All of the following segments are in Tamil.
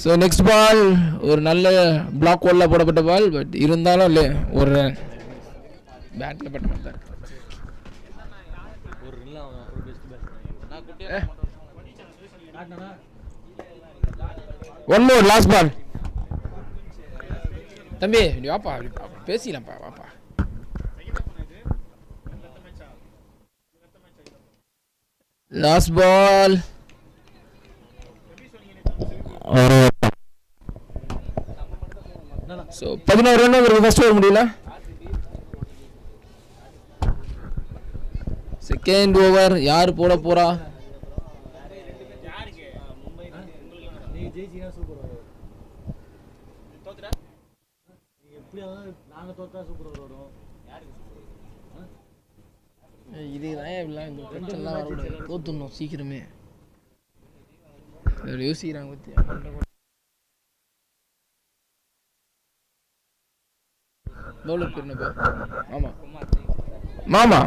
ஸோ நெக்ஸ்ட் பால் ஒரு நல்ல பிளாக் ஹோலில் போடப்பட்ட பால். பட் இருந்தாலும் இல்லை, ஒரு பேட்டில் பட்ட மாதிரி தான். One more last ball. தம்பி நீ வாப்பா, பேசிடலாம்ப்பா, வாப்பா. Last ball. ஸோ 11 ரன் ஒரு ஃபர்ஸ்ட் ஓவர் முடியல. செகண்ட் ஓவர் யார் போட போறா? இதுதான் தோத்துணும் சீக்கிரமே யோசிக்கிறாங்க பத்தி. பவுலர் பேர் என்னப்பா? மாமா. மாமா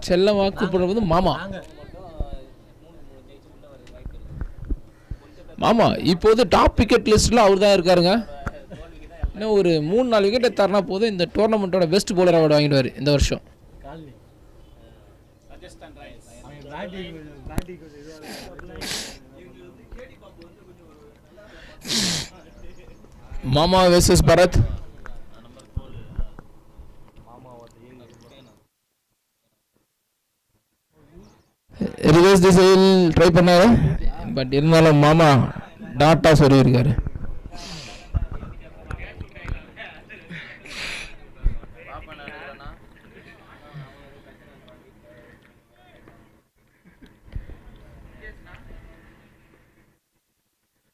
செல்லமா கூப்பிடுறது மாமா. மாமா இப்போது டாப் விக்கெட் லிஸ்ட்ல அவர் தான் இருக்காருங்க. இன்னும் ஒரு 3-4 விக்கெட் தரனா போதும் இந்த டோர்னமெண்ட்டோட பெஸ்ட் பவுலர் அவார்டு வாங்கிடுவார் இந்த வருஷம். மாமா வெர்சஸ் பரத். ரிவர்ஸ் திசையில் ட்ரை பண்ணாரு, பட் இருந்தாலும் மாமா டாட்டா சொல்லியிருக்காரு.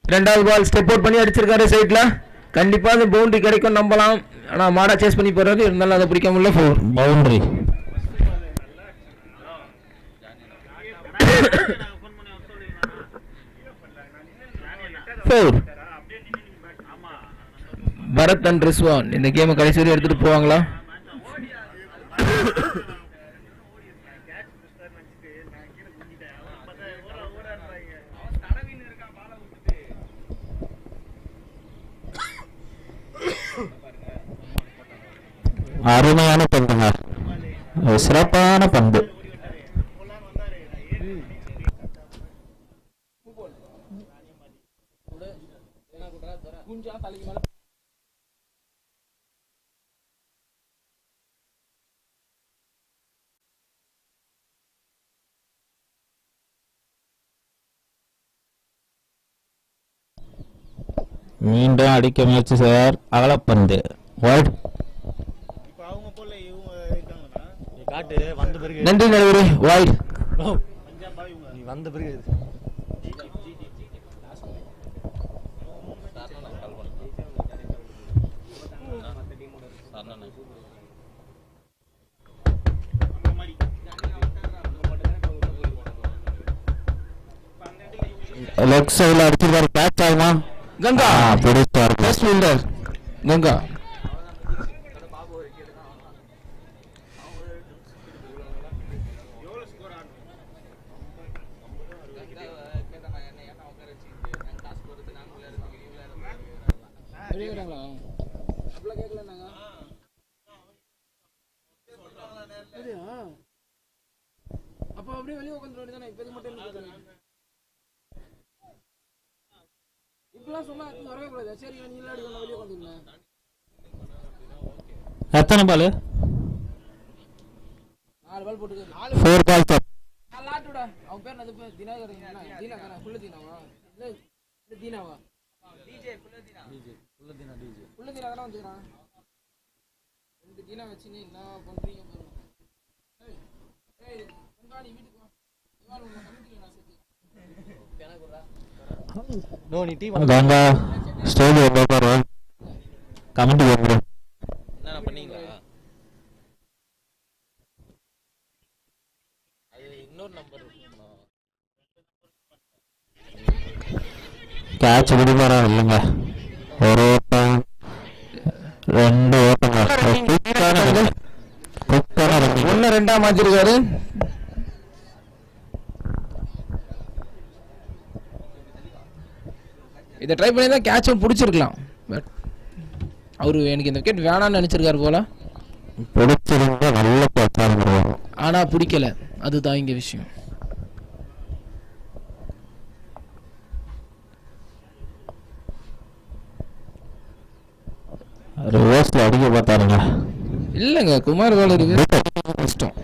ரெண்டாவது பால் ஸ்டெப் அவுட் பண்ணி அடிச்சிருக்காரு சைட்ல. கண்டிப்பா அந்த பவுண்டரி கிடைக்கும் நம்பலாம். ஆனா மாடா சேஸ் பண்ணி போறாரு, இருந்தாலும் அதை பிடிக்க முடியல. 4 பவுண்டரி. பரத் அண்ட் ரிஸ்வான் இந்த கேமை கடைசி வரை எடுத்துட்டு போவாங்களா? அருமையான பந்துங்க, சிறப்பான பந்து. மீண்டும் அடிக்க முயற்சி செய்வார். அகலப்பந்து. நன்றி நடுவரே. வைட். நீ வந்த பிறகு லெக் சைடுல அடிச்சிருக்காரு. கேட்ச் ஆகுமா? கங்கா பிடிச்சார். Best fielder Ganga. அப்ப அப்படியே வெளியே உட்காந்து வேண்டியதானே. இப்போது மட்டும் இப்பெல்லாம் சொன்னா வரவே கூடாது. சரி நீ வெளியே உட்காந்துருந்தேன். எத்தனை பால்? 4 பால் போட்டு 4 பால். லாட்டுடா. அவன் பேர் என்னது? தினாகரன். தீனாகரா? ஃபுல்லு தீனாவா? இல்ல தீனாவா? DJ full Dheena. Full Dheena தான வந்துறான். 2 தீனா வச்சு நீ என்ன பண்றீங்க பாருங்க. ஏய் உங்காணி வீட்டுக்கு வா. இவால உங்க கமிட்டில நான் சேர்த்து. எனக்குடா. நோ நீ டீம் கங்கா ஸ்டேஜ் வந்து பாரு. கமெண்ட் போடுங்க. என்ன பண்ணீங்களா? அது இன்னொரு நம்பர் இருக்குமா? கேட்ச் விடுமாறா இல்லங்க. ஒரு ஓட்டம் 2 ஓட்டங்க. ஒன்னு 2 மாத்திருக்காரு. இதை ட்ரை பண்ணி தான் கேட்சும் பிடிச்சிருக்கலாம். பட் அவரு எனக்கு இந்த விக்கெட் வேணான்னு நினைச்சிருக்காரு போல. பிடிச்சிருந்தா நல்ல கேட்ச், ஆனா பிடிக்கல. அதுதான் இங்க விஷயம். ரிவர்ஸ்ல அடிக்க பார்த்தாருங்க. இல்லைங்க, குமார் வேலு கஷ்டம்.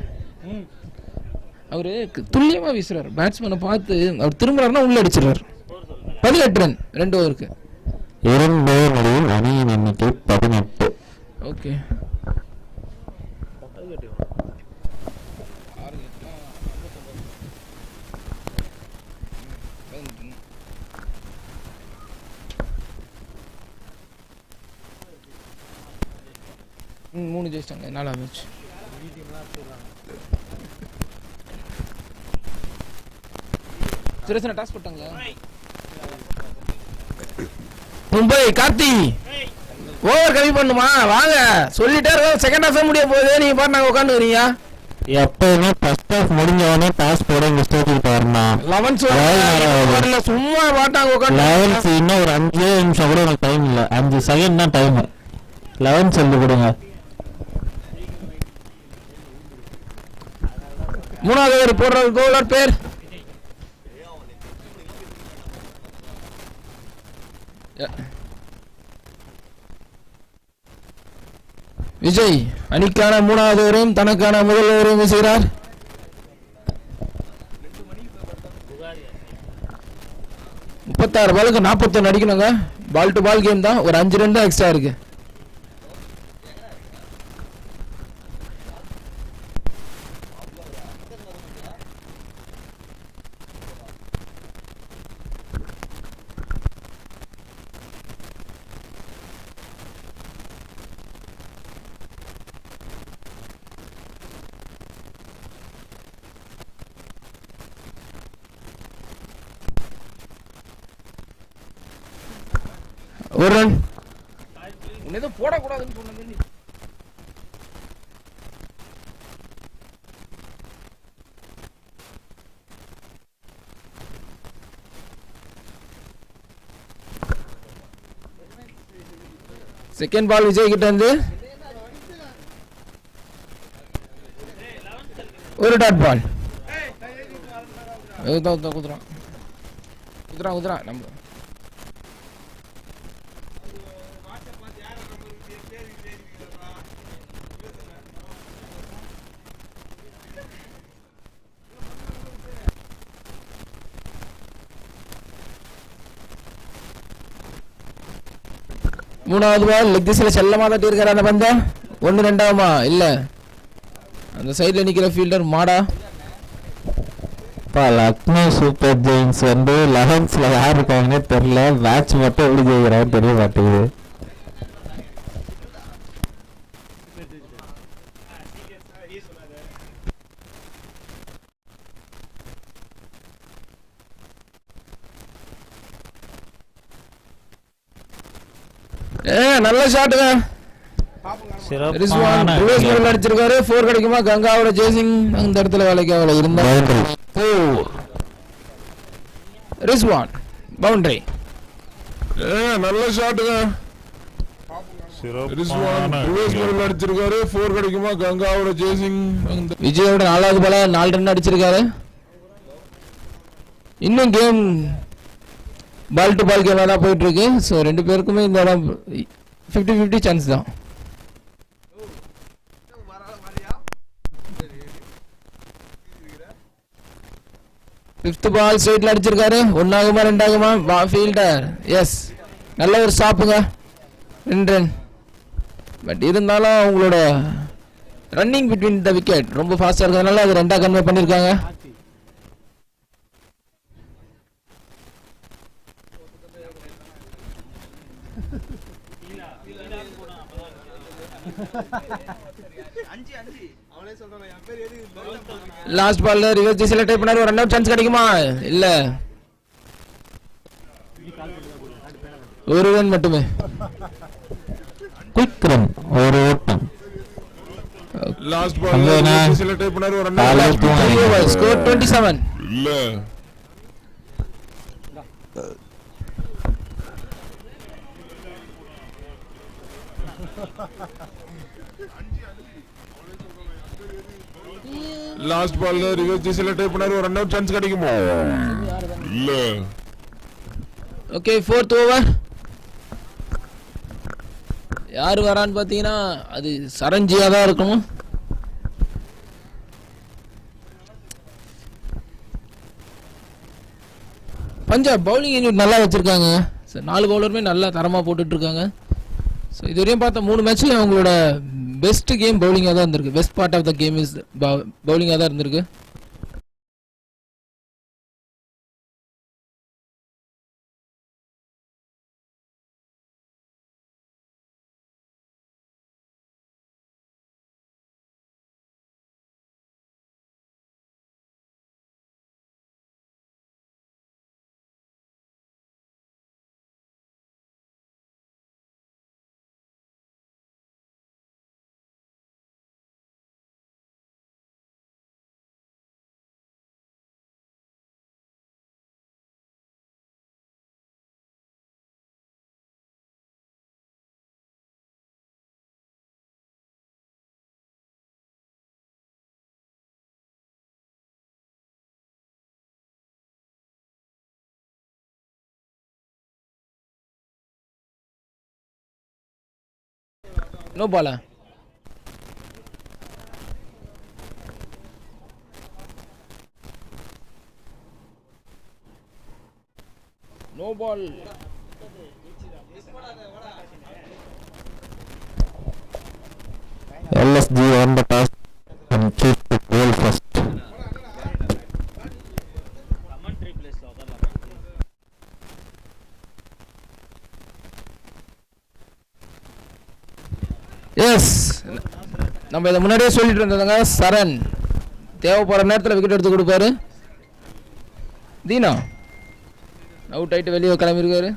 அவரு துல்லியமா வீசுறாரு. பேட்ஸ்மேனை பார்த்து அவர் திரும்புறாருன்னா உள்ள அடிச்சிடறாரு. 18 ரன் 2 ஓவருக்கு. 2 முடிவில் அணியின் எண்ணிக்கை 18. ஓகே, மூணு ஜெயிச்சிட்டாங்க. 4 மேட்ச். சுரேஷ் டாஸ் போட்டாங்களா? மும்பை கார்த்தி ஓவர் கம்மி பண்ணுமா? வாங்க சொல்லிட்டே இருக்கோம். செகண்ட் ஹாஃப் முடிய போகுது. நீங்க பாட்டு நாங்க உட்காந்துக்கிறீங்க. எப்பயுமே ஃபர்ஸ்ட் ஹாஃப் முடிஞ்சவனே டாஸ் போட இந்த ஸ்டேஜுக்கு வரணும். 11 வரல, சும்மா பாட்டாங்க உட்காந்து. 11 இன்னும் ஒரு 5 நிமிஷம் கூட எனக்கு டைம் இல்லை. 5 செகண்ட் தான் டைம். 11 சொல்லி கொடுங்க. மூணாவது ஓவர் போடுற பவுலர் பேர் விஜய். அணிக்கான 3வது ஓவரையும் தனக்கான முதல் ஓவரையும் வீசுகிறார். முப்பத்தாறு பாலுக்கு 41 அடிக்கணுங்க. பால் டு பால் கேம் தான். ஒரு 5 ரன் தான் எக்ஸ்ட்ரா இருக்கு. ஒரு ரன். உன்னை போடக்கூடாதுன்னு சொன்னது. செகண்ட் பால் விஜய் கிட்ட இருந்து ஒரு டாட் பால். குதிரான் குதிரான் குதிரான் நம்ம 3வது பால் லெக் திசையில செல்லமா தட்டி இருக்காரு. அந்த பந்த 1-2ஆமா இல்ல, அந்த சைடுல நிக்கிற ஃபீல்டர் மாடா. லக்னோ சூப்பர் ஜெயின்ஸ் வந்து 11ல யார் இருக்காங்கன்னே தெரியல. மேட்ச் மட்டும் எப்படி ஜெயிக்கிறான்னு தெரிய மாட்டேங்குது. நல்ல ஷாட்டுங்க. அடிச்சிருக்காரு. 4 கிடைக்குமா? கங்காவோட ஜேசிங் அந்த இடத்துல வேலைக்கு அவளை இருந்தா. ரிஸ்வான் பவுண்டரி. நல்ல ஷாட்டுங்க. அடிச்சிருக்காரு. 4 கிடைக்குமா? கங்காவோட ஜேசிங். விஜயோட 4வது பால 4 ரன் அடிச்சிருக்காரு. இன்னும் game ball to ball game தான் போயிட்டு இருக்கு. ஸோ 2 பேருக்குமே இந்த இடம் 50-50 சான்ஸ் தான். ஃபிஃப்த் பால் ஸ்ட்ரைட்ல அடிச்சிருக்காரு. 1ஆகுமா 2ஆகுமா? ஃபீல்டர் எஸ், நல்ல ஒரு ஸ்டாப்புங்க. 2 ரன். பட் இருந்தாலும் அவங்களோட ரன்னிங் பிட்வீன் த விக்கெட் ரொம்ப ஃபாஸ்டா இருக்கிறதுனால அது 2ஆ கன்வே பண்ணிருக்காங்க. லாஸ்ட் பால்ல ரிவர்ஸ் திசையில ட்ரை பண்ணாரு. ஒரு ரன் அவுட் சான்ஸ் கிடைக்குமா? இல்ல. ஒரு ரன் மட்டுமே. குயிக் ரன், ஒரு ஓட்டம். லாஸ்ட் பால் செலக்ட் பண்ணாரு. ஒரு ரன். ஸ்கோர் 27. இல்ல லாஸ்ட் பால்ல ரிவர்ஸ் செலக்ட் பண்ணாரு. ஒரு ரன் அவுட் சான்ஸ் கிடைக்குமா? இல்ல. Okay, 4th over. யார் வரான்னு பார்த்தீங்கன்னா அது சரஞ்சியா தான் இருக்கணும். பஞ்சாப் பவுலிங் யூனிட் நல்லா வச்சுருக்காங்க. 4 பவுலருமே நல்லா தரமாக போட்டுட்ருக்காங்க. ஸோ இதுவரையும் பார்த்த 3 மேட்ச்லையும் அவங்களோட பெஸ்ட் கேம் பவுலிங்காக தான் இருந்திருக்கு. Best part of the game is பவுலிங்காக தான் இருந்திருக்கு. நோ பாலா? No ball. LSG won the toss and chose to bowl first. Yes, நம்ம இதை முன்னாடியே சொல்லிட்டு இருந்ததுங்க. சரண் தேவைப்படுற நேரத்தில் விக்கெட் எடுத்து கொடுப்பாரு. தீனா அவுட் ஆகிட்டு வெளியே கிளம்பியிருக்காரு.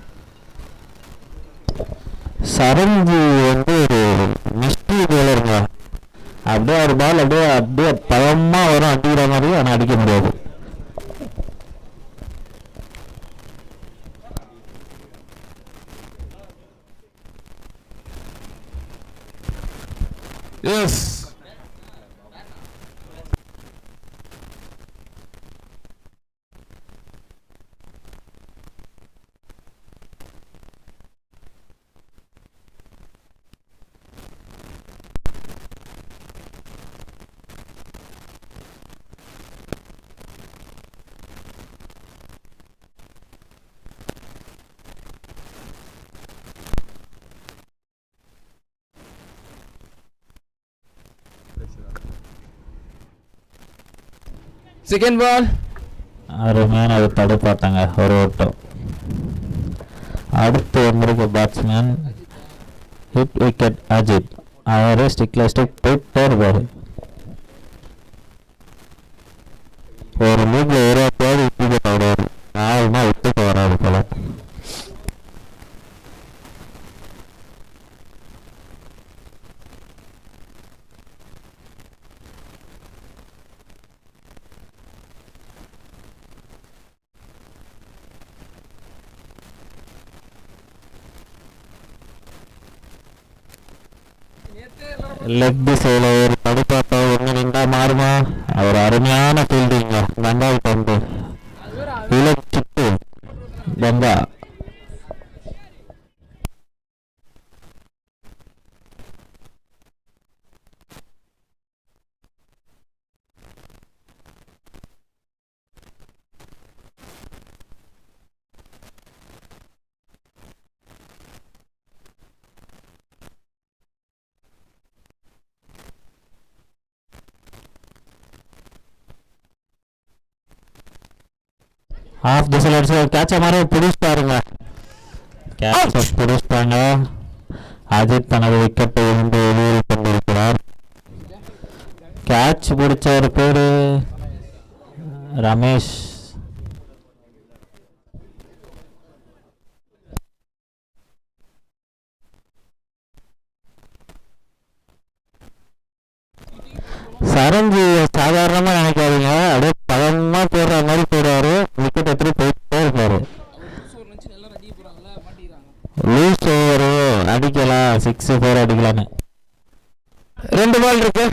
சரண்ஜி வந்து ஒரு மிஸ்ட்ரி போலருங்க. அப்படியே ஒரு பால் அப்படியே பலமாக வரும், அடிக்கிற மாதிரி, ஆனால் அடிக்க முடியாது. எஸ். Second ball. அருமையான அது தடுப்பாட்டாங்க, ஒரு ஓட்டம். அடுத்து வந்திருக்க பேட்ஸ்மேன் ஹிட் விக்கெட் அஜித். அவரே ஸ்டிக்ல ஸ்டிக் போயிட்டே இருப்பாரு. ஒரு லீக்ல ஒரு விக்கெட் ஆடுவார். 4 நாள் விட்டுக்கு வராது போல. லெக் திசையில் ஒரு தடுப்பாட்டா ஒன்று நின்றா மாறுமா? அவர் அருமையான ஃபீல்டிங்க. கங்காவுக்கு வந்து இலச்சிட்டு கங்கா. ஆஃப் திசையில் அடிச்சு கேட்ச மாதிரி பிடிச்சிட்டாருங்க. கேட்ச பிடிச்சிட்டாங்க. அஜித் தனது விக்கெட்டை இருந்து வெளியேறி கொண்டிருக்கிறார். கேட்ச் பிடிச்சவர் பேரு ரமேஷ். 6-4 அடிக்கலான்னு. 2 பால் இருக்கு.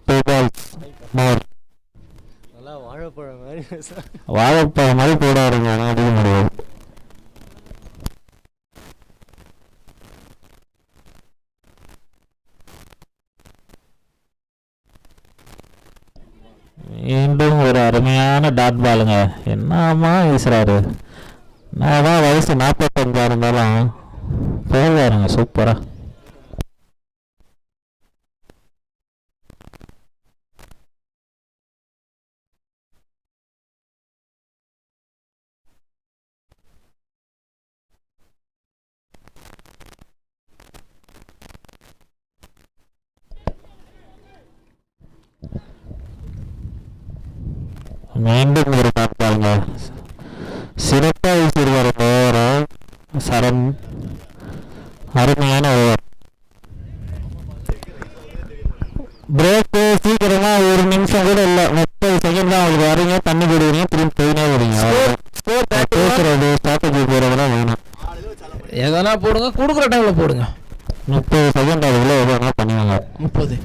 2 balls more. நல்லா வாழைப்பழம் மாதிரி வாழைப்பழம் மாதிரி போடாருங்க, ஆனால் அடிக்க முடியாது. மீண்டும் ஒரு அருமையான டாட் பாலுங்க. என்னமா வீசுறாரு. நான் தான் வயசு 45 இருந்தாலும் போவாருங்க சூப்பரா. மீண்டும் ஒரு டாட் பாலுங்க. சிறப்பாக வீசிடுவார் ஓவரை. சரம் அருமையான ஓவர். பிரேக்கு சீக்கிரமா 1 நிமிஷம் கூட இல்லை, 30 செகண்ட் தான் அவங்களுக்கு வரீங்க, தண்ணி போடுவீங்க, திரும்பி போயினே வரீங்க. பேசுறது ஸ்ட்ராட்டஜி போறதெல்லாம் வேணும். எதனா போடுங்க, கொடுக்குற டைம்ல போடுங்க. 30 செகண்ட் அதுக்குள்ள எதுனா பண்ணுவாங்க. 30,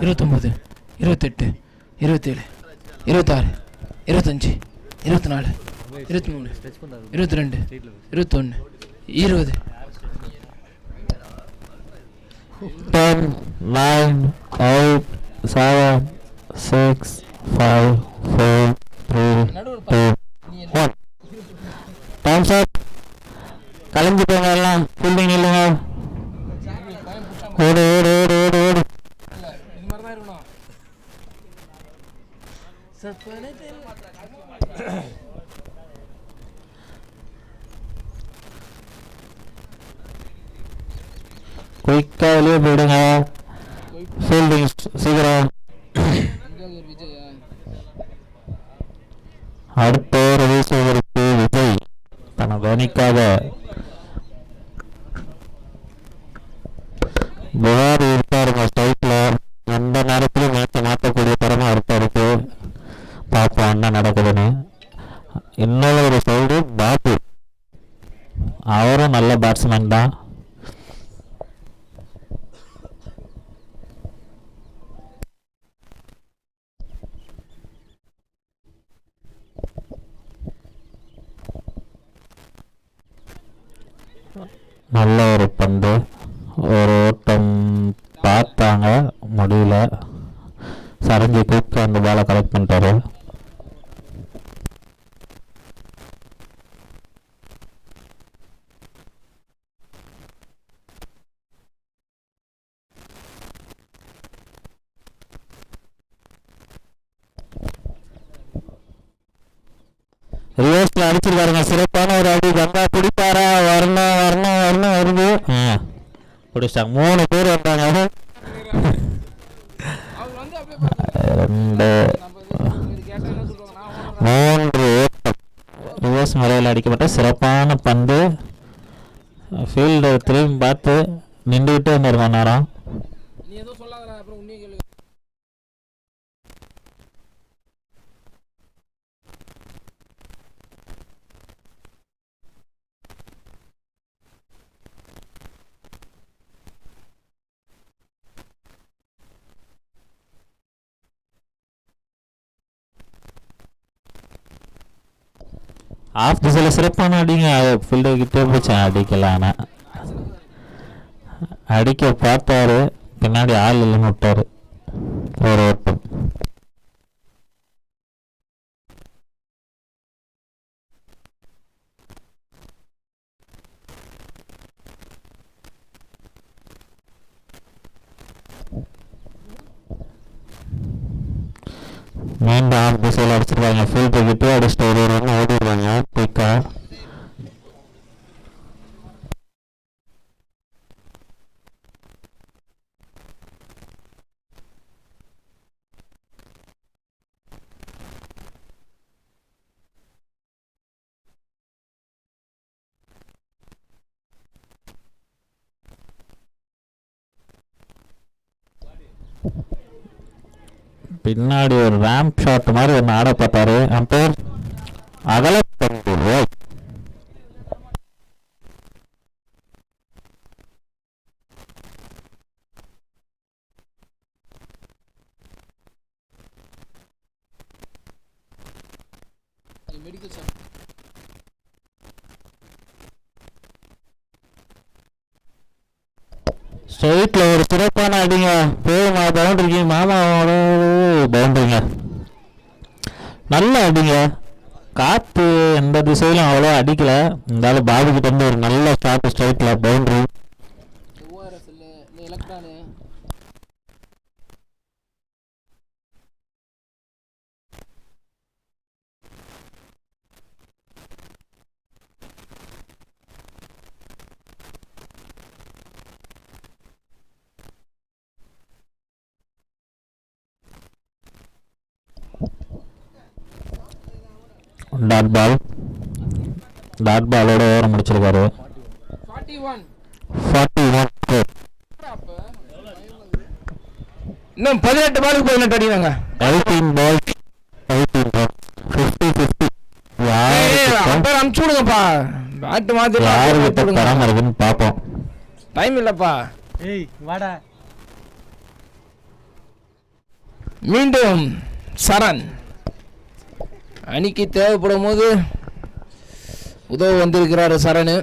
29, 28, 27, 26, 25, 24, 23, 22, 21, 20. 10, 9, 8, 7, 6, 5, 4, 3, 2, 1. டைம்ஸ் அப். கலைஞ்சு போங்க எல்லாம். ஃபீல்டிங் இல்லைங்க. ஓடு ஓடு ஓடு ஓடு ஓடு. இது மாதிரி தான் இருக்கணும். குயிக்காக வெளியே போயிடுங்க. ஃபீல்டிங் சீக்கிரம். அடுத்த ஓவர் வீசுவதற்கு விஜய் தன்னை கவனிக்காத புகார் இருப்பாருங்க ஸ்ட்ரைக்கில். எந்த நேரத்திலும் மேட்சை மாற்றக்கூடிய திறமை இருப்பாருக்கு. பார்ப்போம் என்ன நடக்குதுன்னு. இன்னொரு சைடு பாபு, அவரும் நல்ல பேட்ஸ்மேன் தான். நல்ல ஒரு பந்து. ஒரு ஓட்டம் பார்த்தாங்க, முடியல. சரஞ்சி குயிக் அந்த பாலை கலெக்ட் பண்ணிட்டாரு. ரிவர்ஸ்ல அடிச்சிருக்காருங்க. சிறப்பான ஒரு அடி. கங்கா பிடிப்பாரா? வரணும் வரணும் வரணும் வருது. பிடிச்சிட்டாங்க. 3 பேர் வந்தாங்க. 2, 3 ஓட்டம். ரிவர்ஸ் முறையில் அடிக்கப்பட்ட சிறப்பான பந்து. ஃபீல்டு திரும்பி பார்த்து நின்றுக்கிட்டே இருந்திருக்கோம் நேரம். நீ எதுவும் சொல்லாத, அப்புறம் உன்னையும் கேளு. ஆஃப் திசையில் சிறப்பான அடிங்க. ஃபீல்டு கிட்டே போச்சேன், அடிக்கலாம். ஆனால் அடிக்க பார்த்தாரு, பின்னாடி ஆள் இல்லைன்னு விட்டாரு. ஒரு ஓட்டம். மீண்டும் ஆஃப் திசையில் அடிச்சிருக்காங்க. ஃபீல்டு கிட்டே அடிச்சுட்டு ஒரு ரன் ஓடிடுவாங்க குயிக்கா. பின்னாடி ஒரு ரேம்ப் ஷாட் மாதிரி ஒன்று ஆட பார்த்தாரு. அம்பேர் அகலப்பந்து. ஸ்ட்ரைட்டில் ஒரு சிறப்பான அடிங்க. போகுமா பவுண்டரிக்கு, மாமாவோட பவுண்டரிங்க. நல்ல அடிங்க. காற்று எந்த திசையிலும் அவ்வளோ அடிக்கலை. இருந்தாலும் பாபுக்கிட்ட இருந்து ஒரு நல்ல ஷாட் ஸ்ட்ரைட்டில் பவுண்டரி. ஓஆர்எஸ் இல்லை எலக்ட்ரானு. டாட் பாலோட ஓவர் முடிச்சிருக்காரு. 41 ஸ்கோர். இன்னும் 18 பாலுக்கு 18 அடிவாங்க. 18 பால் 50-50. அம்பேர் அமுச்சு விடுங்கப்பா. பேட் மாத்தி யாருக்கிட்ட தராம இருக்குன்னு பார்ப்போம். டைம் இல்லப்பா. ஏய் வாடா. மீண்டும் சரண் அணிக்கு தேவைப்படும் போது உதவ வந்திருக்கிறாரு சரணு.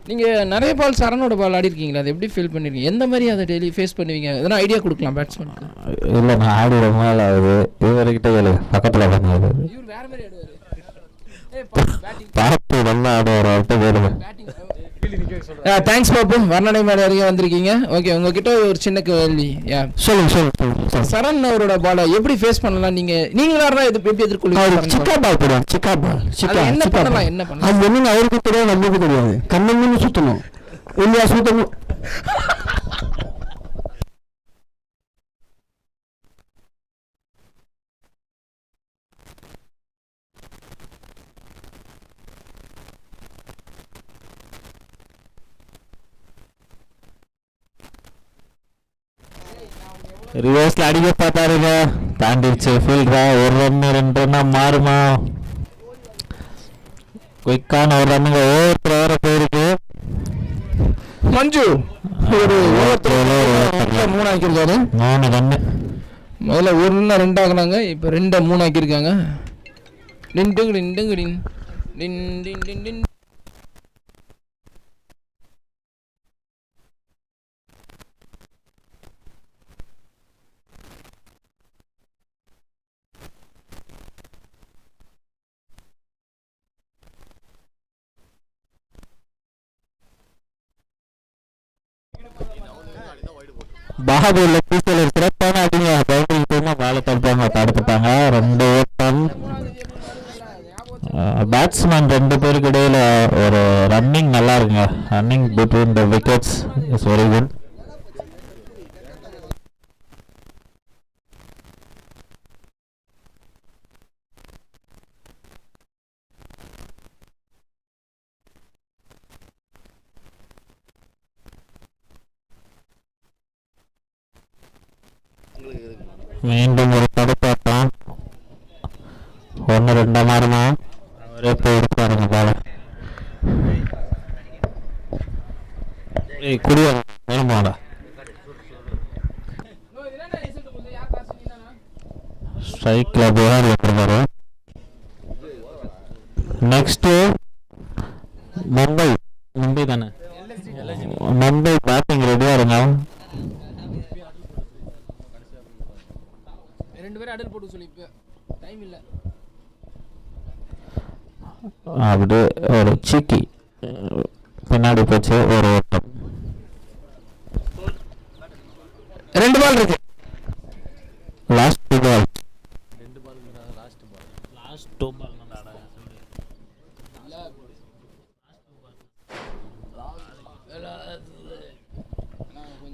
நீங்கள் நிறைய பால் சரணோட பால் ஆடி இருக்கீங்களா? அதை எப்படி ஃபீல் பண்ணிருக்கீங்க? எந்த மாதிரி அதை டெய்லி ஃபேஸ் பண்ணுவீங்க? எதனா ஐடியா கொடுக்கலாம் பேட்ஸ்மேனுக்கு. இல்லை, நான் ஆடி ரொம்ப நாள் ஆகுது. இவர்கிட்ட கேளு, பக்கத்தில் பண்ணாது. இவர் வேற மாதிரி ஆடுவார். பார்த்து நல்லா ஆடுவார். அவர்கிட்ட கேளுங்க. தேங்க்ஸ் பாப்பு. வர்ணனை மேலே வரைக்கும் வந்திருக்கீங்க. ஓகே, உங்ககிட்ட ஒரு சின்ன கேள்வி. சொல்லுங்க. சரண் அவரோட பாலை எப்படி ஃபேஸ் பண்ணலாம்? நீங்களா எப்படி எதிர்கொள்ளுங்க? சிக்கா பால் போடுவாங்க. சிக்கா பால் என்ன பண்ணலாம்? அது என்னன்னு அவருக்கு தெரியாது, நம்மளுக்கு தெரியாது. கண்ணு சுத்தணும் இல்லையா? சுத்தணும். ரிவர்ஸ்ல அடிக்க பார்த்தாருங்க, தாண்டிடுச்சு. ஃபீல்டரா ஒரு ரன்னு 2 ரன்னா மாறுமா? குயிக்கான ஒரு ரன்னுங்க. ஓவர் வேற போயிருக்கு. மஞ்சு ஒரு 3 ஆக்கியிருக்காரு. 3 ரன்னு. முதல்ல 1 ரன்னா 2 ஆக்குனாங்க. இப்போ 2 3 ஆக்கியிருக்காங்க. டின் பாபுல பீசல் சிறப்பான அடிங்க. பவுண்டரி போனா மேலே தடுப்பாங்க, தடுத்துட்டாங்க. 2 ஓட்டம். பேட்ஸ்மேன் 2 பேருக்கு இடையில ஒரு ரன்னிங் நல்லா இருக்குங்க. Running between the wickets is very good. மீண்டும் ஒரு தடுப்பாட்டம். 1-2 மாறுமா? அவரே போய் எடுப்பாருங்க பால. குடியா வேணுமாடா? ஸ்ட்ரைக்ல போர் எடுத்துருக்காரு. நெக்ஸ்ட் மும்பை தானே? மும்பை பேட்டிங் ரெடியா இருங்க. 2 பேரும் அடல் போட்டு சொல்லி இப்போ டைம் இல்லை. அப்படியே ஒரு சீக்கி பின்னாடி போச்சு. ஒரு ஓட்டம். 2 பால் இருக்கு. Last ball.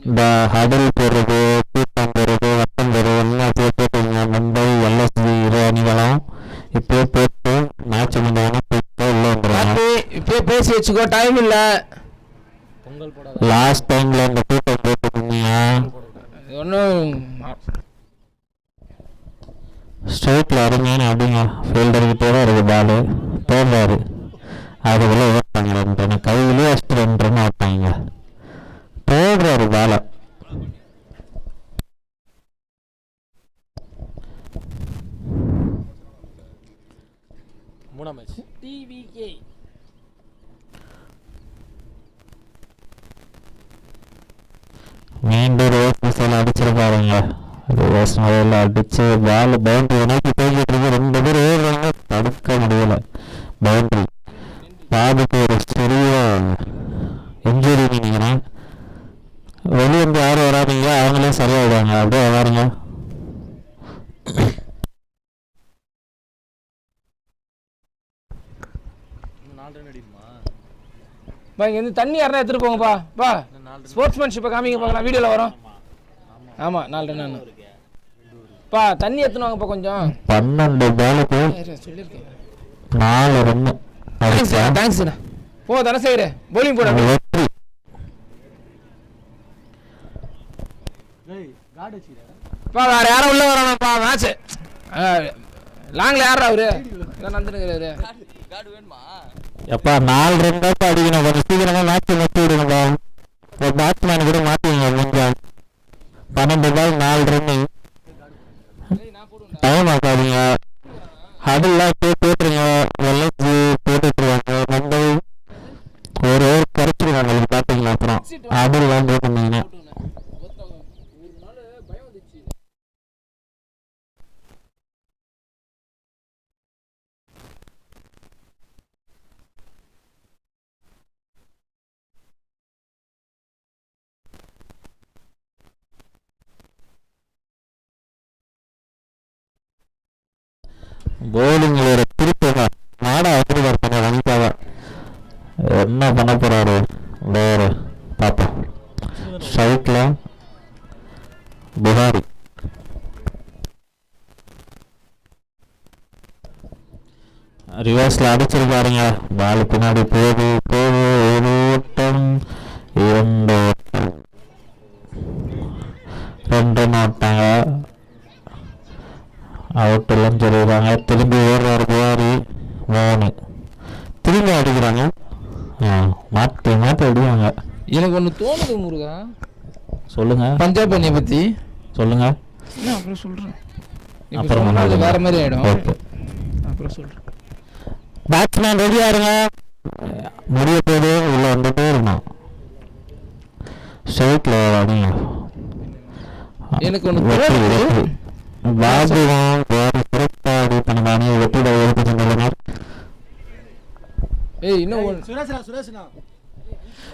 இந்த ஹடல் போடுறது, கூட்டம் போடுறது, வட்டம் போடுறது எல்லாம் போட்டுங்க. மும்பை எல்எஸ்ஜி 2 அணிகளும் இப்போ போட்டு மேட்ச் முடிஞ்சவனா போட்டு உள்ள வந்துடுவாங்க. இப்போ பேசி வச்சுக்கோ, டைம் இல்லை. லாஸ்ட் டைம்ல இந்த கூட்டம் போட்டுருந்தீங்க. ஒன்றும் ஸ்ட்ரைட்ல அருமையான அப்படிங்க. ஃபீல்டர்கிட்டே தான் இருக்கு பாலு. போடுறாரு, அதுக்குள்ள ஓட்டாங்க 2 ரன். கையிலேயே 2 ரன் ஓட்டாங்க. போடுறாரு பால. டிவிகே ஸ்டைல் அடிச்சிருப்பாருங்க. ரிவர்ஸ் முறையில் அடிச்சு பால் பவுண்டரி நோக்கி போய்கிட்டு இருக்கு. 2 பேர் ஓடுறாங்க, தடுக்க முடியல. பவுண்டரி பாபுக்கு ஒரு சிறிய இன்ஜுரி நினைக்கிறேன். வெளியே இருந்து யாரும் வராதீங்க, அவங்களே சரியாயிடுவாங்க. அப்படியே வராருங்க. இங்கேருந்து தண்ணி யாரா எடுத்துட்டு போங்கப்பா. பா ஸ்போர்ட்ஸ்மேன்ஷிப்பை காமிங்க பார்க்கலாம், வீடியோவில் வரும். ஆமாம் 4 ரன் பா. தண்ணி எடுத்துன்னு வாங்கப்பா கொஞ்சம். 12 பாலுக்கு சொல்லியிருக்கேன் 4 ரன்னு. தேங்க்ஸ்ண்ணா. போ தனசேகர் போலிங் போட. பா வேற யாரும் உள்ள வரணும்ப்பா. மேட்ச் லாங்ல யாரா அவரு நந்துனுங்கிறாரு. எப்பா 4 ரன் தான் அடிக்கணும். கொஞ்சம் சீக்கிரமா மேட்ச் முடிச்சு விடுங்கப்பா. ஒரு பேட்ஸ்மேன் கூட மாற்றுவீங்க கொஞ்சம். 12 பால் 4 ரன்னு. டைம் ஆக்காதீங்க. அதெல்லாம் போட்டுருங்க. வெள்ளச்சி போட்டுருவாங்க. மும்பை ஒரு ஓவர் குறைச்சிருவாங்க பார்த்தீங்களா. அப்புறம் அதெல்லாம் போட்டுருந்தீங்கன்னா போலிங்களோட திருப்பங்க நாடா எப்படி பண்ண வணிக்காக என்ன பண்ண போறாரு வேறு பார்ப்போம். ஸ்ட்ரைக்கில் புகாரி ரிவர்ஸில் அடிச்சிருக்காருங்க. பால் பின்னாடி போது போது ஒரு ஓட்டம் 2 ஓட்டம் 2 ரன் ஆட்டாங்க. அவுட் இல்லைன்னு சொல்லிடுறாங்க. திரும்பி ஓடுறாரு புகாரி. 3 திரும்பி அடிக்கிறாங்க. மாற்றி மாற்றி அடிவாங்க. எனக்கு ஒன்று தோணுது முருகா. சொல்லுங்க. பஞ்சாப் அணியை பற்றி சொல்லுங்க. அப்புறம் சொல்கிறேன். அப்புறம் அது வேற மாதிரி ஆகிடும். ஓகே அப்புறம் சொல்கிறேன். பேட்ஸ்மேன் ரெடியா இருங்க. முடிய போது உள்ள வந்துட்டே இருக்கணும். ஸ்ட்ரைட்ல அடிங்க. எனக்கு ஒன்று பாபுவும் வேறு சிறப்பாக அடி பண்ணி வெற்றிட எடுத்து சென்றுள்ளனர்.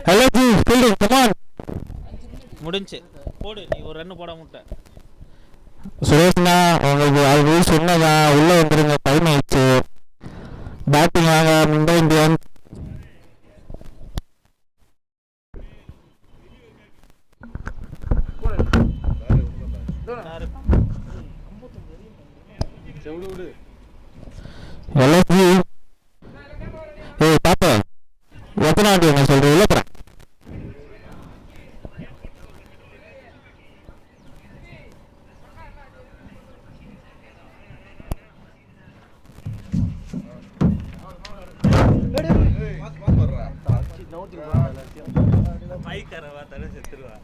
Hello G fielding come on. முடிஞ்சு போடு. நீ ஒரு ரன் போட முட்டை. சுரேஷ்னா உங்களுக்கு ஆல்ரெடி சொன்னதான். உள்ள வந்துருங்க, டைம் ஆயிடுச்சு. பேட்டிங் வாங்க மும்பை இந்தியன்ஸ். எல்எஸ்ஜி ஏய் பாப்பா எத்தனை ஆண்டு என்ன சொல்றீங்க? மைக்கரவா தர செத்துருவா.